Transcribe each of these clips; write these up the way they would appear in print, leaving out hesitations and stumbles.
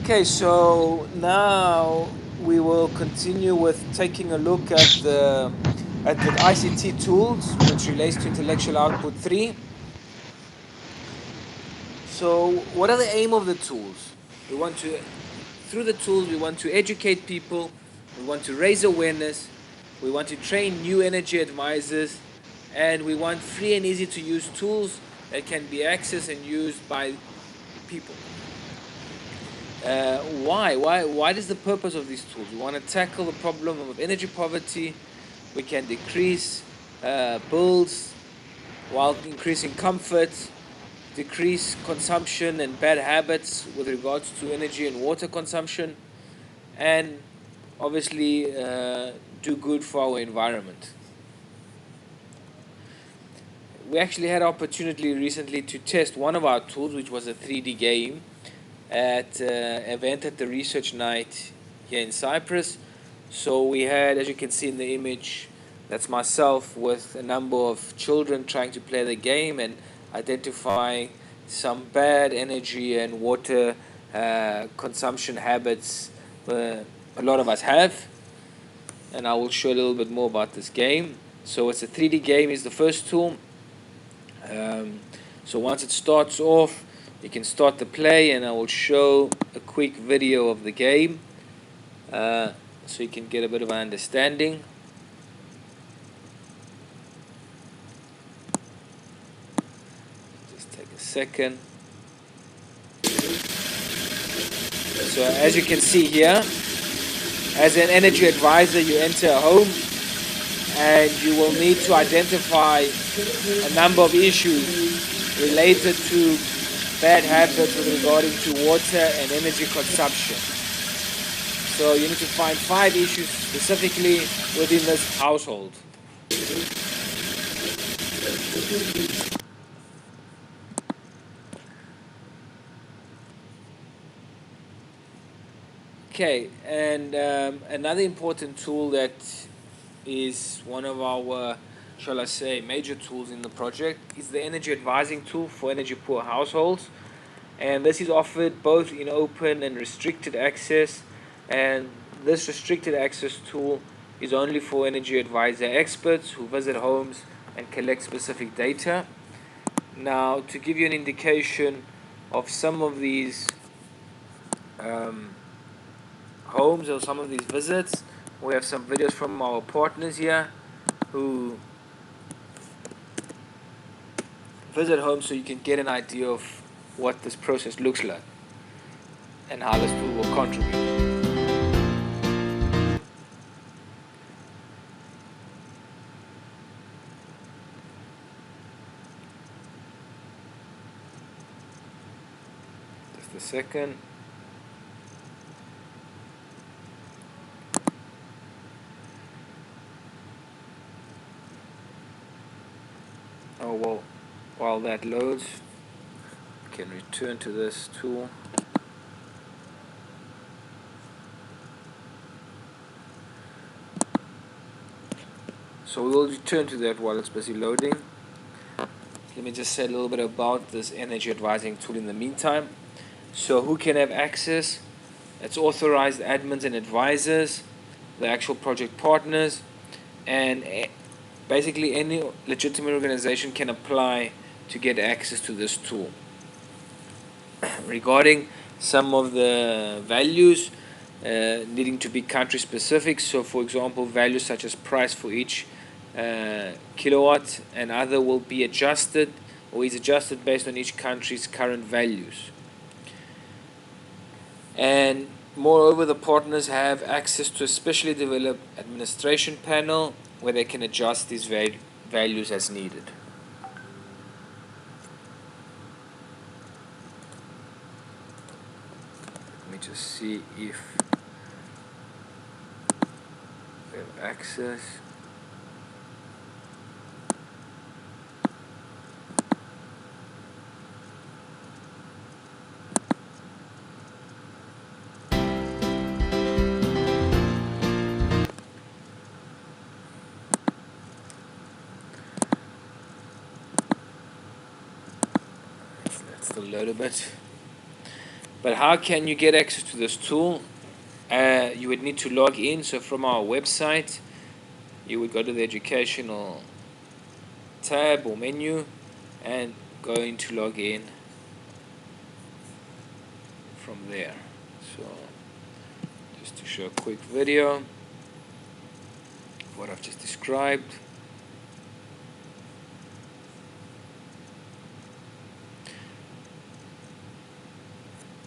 Okay, so now we will continue with taking a look at the ICT tools, which relates to intellectual output 3. So what are the aim of the tools? We want to, through the tools, we want to educate people, we want to raise awareness, we want to train new energy advisors, and we want free and easy to use tools that can be accessed and used by people. Why is the purpose of these tools? We want to tackle the problem of energy poverty. We can decrease bills while increasing comfort, decrease consumption and bad habits with regards to energy and water consumption, and obviously do good for our environment. We actually had opportunity recently to test one of our tools, which was a 3D game, at an event at the research night here in Cyprus. So we had, as you can see in the image, that's myself with a number of children trying to play the game and identifying some bad energy and water consumption habits a lot of us have. And I will show a little bit more about this game. So it's a 3D game is the first tool. So once it starts off, you can start the play, and I will show a quick video of the game so you can get a bit of an understanding. Just take a second. So as you can see here, as an energy advisor, you enter a home and you will need to identify a number of issues related to bad habits with regarding to water and energy consumption. So you need to find 5 issues specifically within this household. Okay, and another important tool that is one of our, shall I say, major tools in the project is the energy advising tool for energy poor households. And this is offered both in open and restricted access, and this restricted access tool is only for energy advisor experts who visit homes and collect specific data. Now, to give you an indication of some of these homes or some of these visits, we have some videos from our partners here who visit homes so you can get an idea of what this process looks like and how this tool will contribute. Just a second. Oh well, while that loads, we can return to this tool. So we will return to that while it's busy loading. Let me just say a little bit about this energy advising tool in the meantime. So who can have access? It's authorized admins and advisors, the actual project partners, and basically any legitimate organization can apply to get access to this tool. Regarding some of the values needing to be country specific, so for example values such as price for each kilowatt and other will be adjusted or is adjusted based on each country's current values. And moreover, the partners have access to a specially developed administration panel where they can adjust these values as needed. Let me just see if we have access. Let's still load a bit. But how can you get access to this tool? You would need to log in. So from our website, you would go to the educational tab or menu and go into log in from there. So just to show a quick video of what I've just described.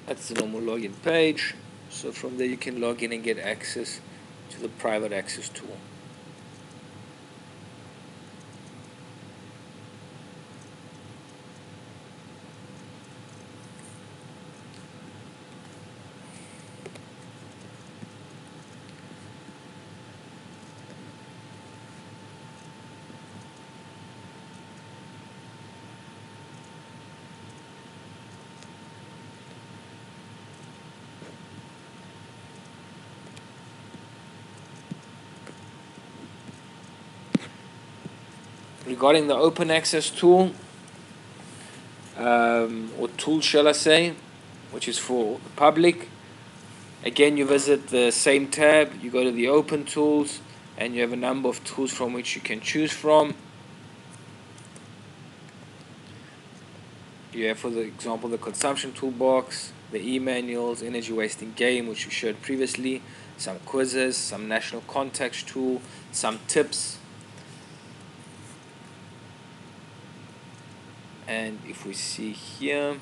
That's the normal login page. So from there you can log in and get access to the private access tool. Regarding the open access tool, or tool shall I say, which is for the public, again you visit the same tab, you go to the open tools, and you have a number of tools from which you can choose from. You have, for the example, the consumption toolbox, the e-manuals, energy wasting game, which we showed previously, some quizzes, some national context tool, some tips. And if we see here, we'll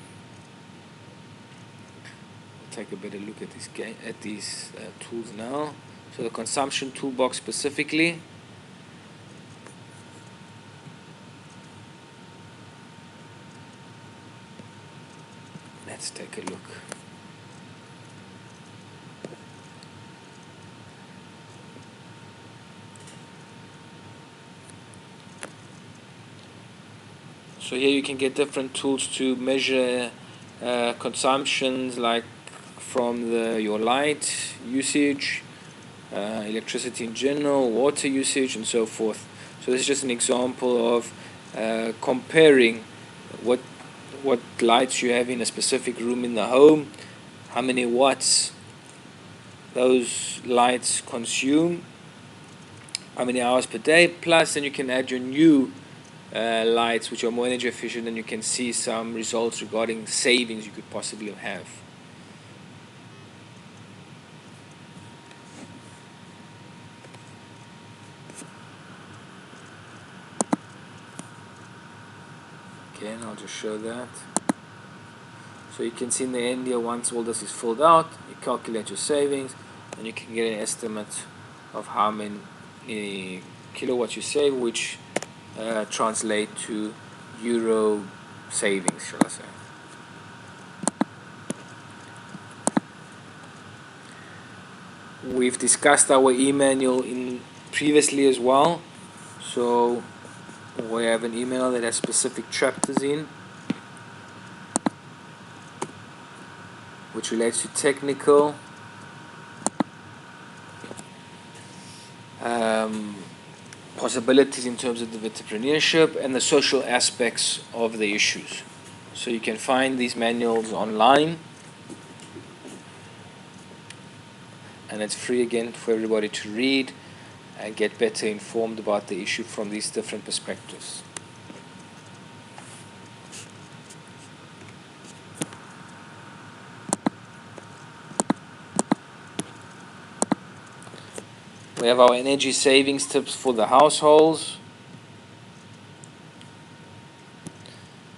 take a better look at these tools now. So the consumption toolbox specifically. Let's take a look. So here you can get different tools to measure consumptions, like from your light usage, electricity in general, water usage, and so forth. So this is just an example of comparing what lights you have in a specific room in the home, how many watts those lights consume, how many hours per day, plus then you can add your new lights which are more energy efficient, and you can see some results regarding savings you could possibly have. Again, I'll just show that. So you can see in the end here, once all this is filled out, you calculate your savings and you can get an estimate of how many kilowatts you save, which translate to euro savings, shall I say. We've discussed our e-manual previously as well. So we have an email that has specific chapters in, which relates to technical, possibilities in terms of the entrepreneurship, and the social aspects of the issues. So you can find these manuals online, and it's free again for everybody to read and get better informed about the issue from these different perspectives. We have our energy savings tips for the households.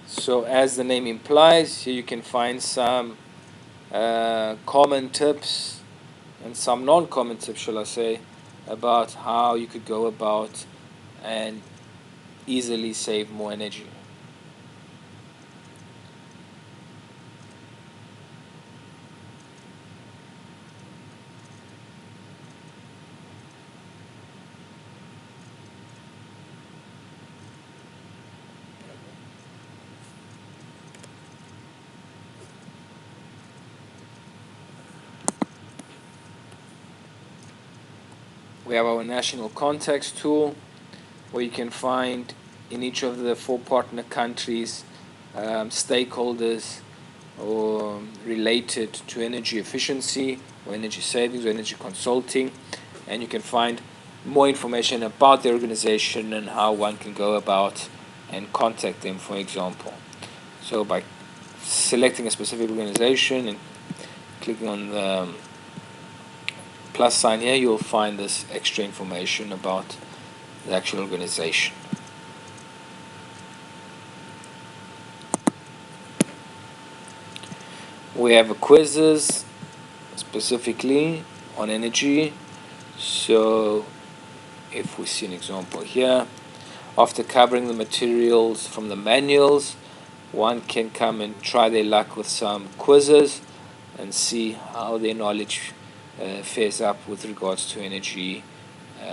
So as the name implies, here you can find some common tips and some non-common tips, shall I say, about how you could go about and easily save more energy. We have our national context tool, where you can find in each of the 4 partner countries stakeholders or related to energy efficiency or energy savings or energy consulting, and you can find more information about the organization and how one can go about and contact them, for example. So by selecting a specific organization and clicking on the plus sign here, you'll find this extra information about the actual organization. We have quizzes specifically on energy. So if we see an example here, after covering the materials from the manuals, one can come and try their luck with some quizzes and see how their knowledge fares up with regards to energy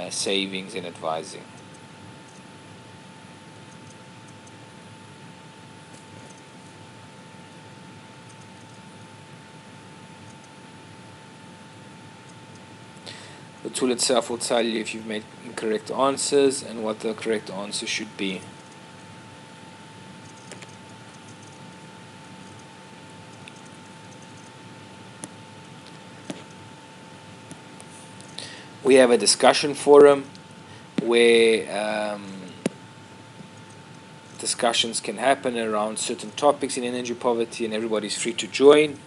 savings and advising. The tool itself will tell you if you've made incorrect answers and what the correct answer should be. We have a discussion forum where discussions can happen around certain topics in energy poverty, and everybody's free to join.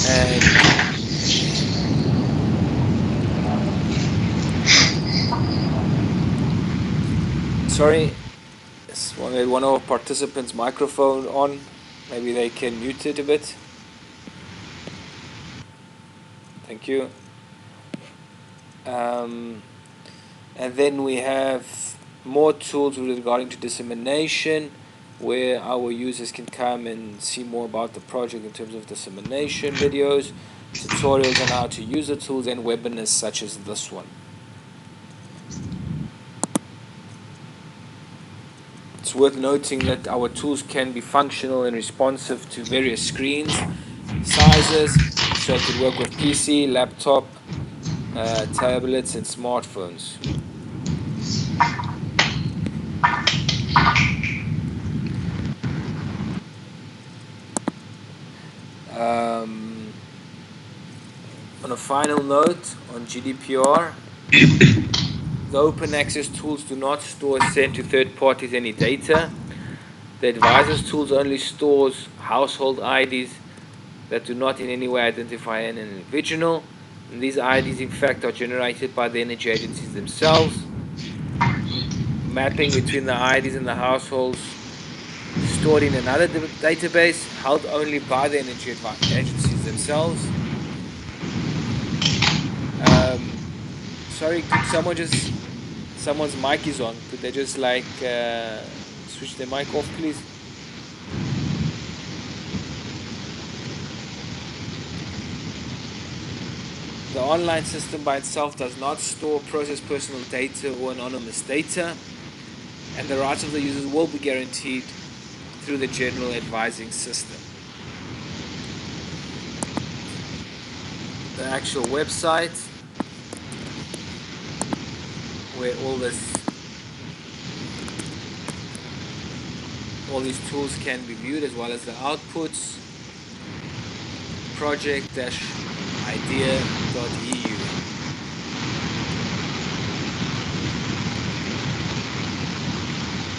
And sorry, one of our participants' microphone on. Maybe they can mute it a bit. Thank you. And then we have more tools regarding to dissemination, where our users can come and see more about the project in terms of dissemination videos, tutorials on how to use the tools, and webinars such as this one. It's worth noting that our tools can be functional and responsive to various screens, sizes, so it could work with PC, laptop, tablets and smartphones. On a final note on GDPR, the open access tools do not store or send to third parties any data. The advisors tools only stores household IDs that do not in any way identify an individual. And these IDs in fact are generated by the energy agencies themselves. Mapping between the IDs and the households stored in another database held only by the energy agencies themselves. Sorry, could someone's mic is on. Could they just like switch their mic off, please? The online system by itself does not store, process personal data or anonymous data, and the rights of the users will be guaranteed through the general advising system. The actual website where all these tools can be viewed, as well as the outputs, project-idea.eu.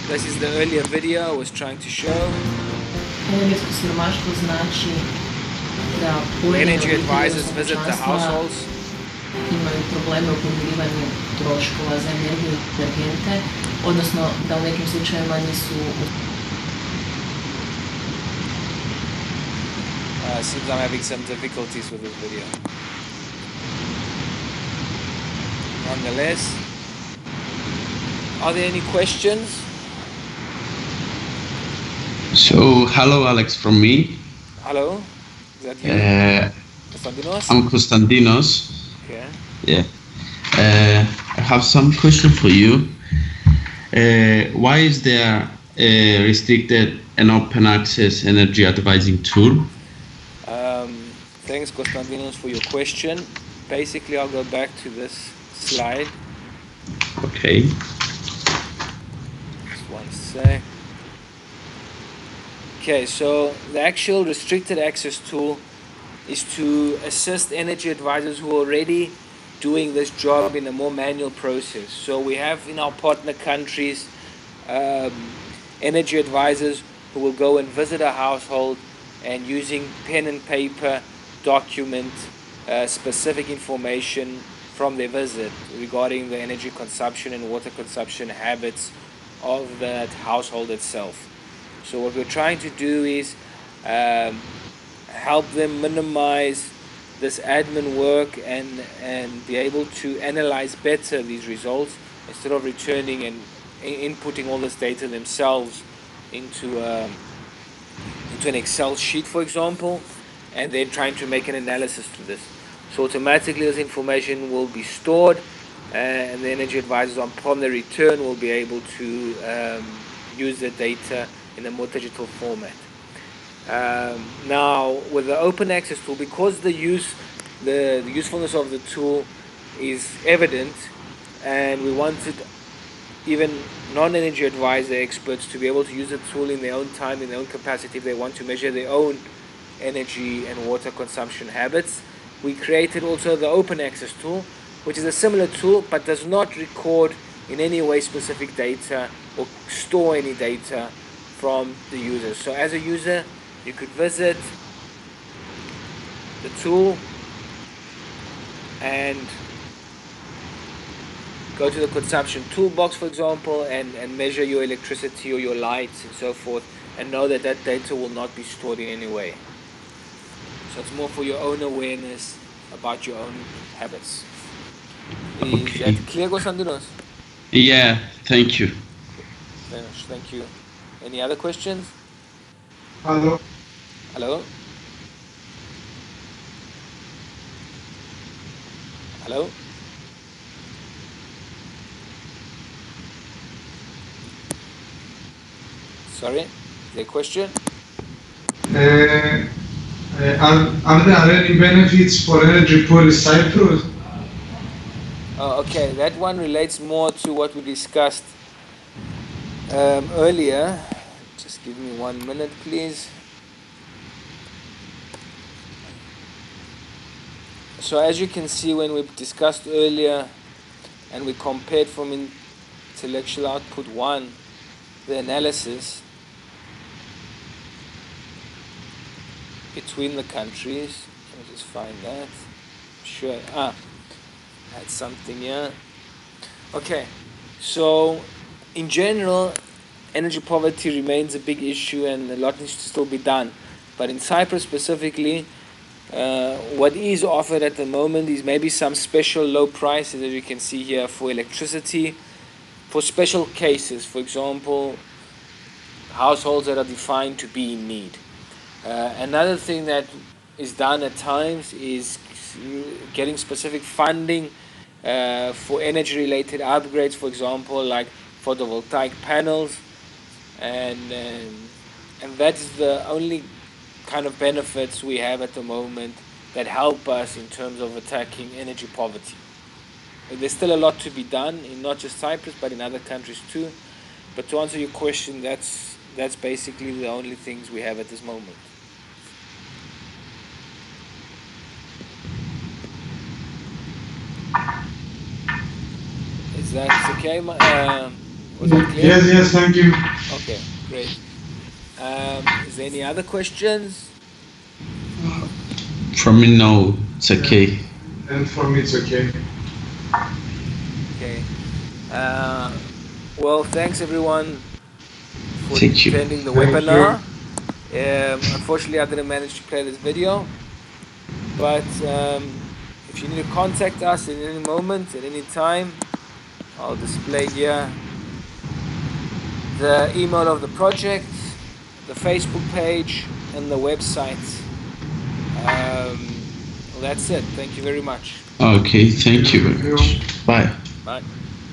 This is the earlier video I was trying to show. Energy advisors visit the households. Imaju probleme u podmirivanju troškova za energiju i energente, odnosno da u nekim slučajevima nisu... Seems I'm having some difficulties with this video. Nonetheless, are there any questions? So, hello Alex from me. Hello, is that you? Konstantinos? I'm Konstantinos. Okay. Yeah. I have some question for you. Why is there a restricted and open access energy advising tool? Thanks, Konstantinos, for your question. Basically, I'll go back to this slide. Okay. sec. Okay, so the actual restricted access tool is to assist energy advisors who are already doing this job in a more manual process. So we have in our partner countries energy advisors who will go and visit a household and using pen and paper document specific information from their visit regarding the energy consumption and water consumption habits of that household itself. So what we're trying to do is help them minimize this admin work and be able to analyze better these results instead of returning and inputting all this data themselves into an Excel sheet, for example, and then trying to make an analysis to this. So automatically this information will be stored and the energy advisors upon their return will be able to use the data in a more digital format. Now with the open access tool, because the usefulness of the tool is evident, and we wanted even non-energy advisor experts to be able to use the tool in their own time, in their own capacity, if they want to measure their own energy and water consumption habits, we created also the open access tool, which is a similar tool but does not record in any way specific data or store any data from the user. So as a user, you could visit the tool and go to the consumption toolbox, for example, and measure your electricity or your lights and so forth, and know that that data will not be stored in any way. So it's more for your own awareness about your own habits. Okay. Is that clear, Konstantinos? Yeah, thank you. Thank you. Any other questions? Hello. Hello? Hello? Sorry, is there a question? Are there any benefits for energy poor in Cyprus? Oh, okay, that one relates more to what we discussed earlier. Just give me 1 minute, please. So as you can see, when we discussed earlier and we compared from intellectual output 1, the analysis between the countries. Let me just find that. Sure. Had something here. Okay. So in general, energy poverty remains a big issue and a lot needs to still be done. But in Cyprus specifically, what is offered at the moment is maybe some special low prices, as you can see here, for electricity, for special cases. For example, households that are defined to be in need. Another thing that is done at times is getting specific funding for energy-related upgrades, for example, like photovoltaic panels, and that is the only kind of benefits we have at the moment that help us in terms of attacking energy poverty. There's still a lot to be done in not just Cyprus but in other countries too. But to answer your question, that's basically the only things we have at this moment. Is that okay? Was that clear? Yes, thank you. Okay, great. Is there any other questions? From me, no, it's okay. And for me, it's okay. Okay. Well, thanks everyone for Thank you. attending the Thank webinar. Unfortunately, I didn't manage to play this video, but if you need to contact us at any moment, at any time, I'll display here the email of the project, the Facebook page, and the website. Well, that's it. Thank you very much. Okay, thank you very much. Bye. Bye.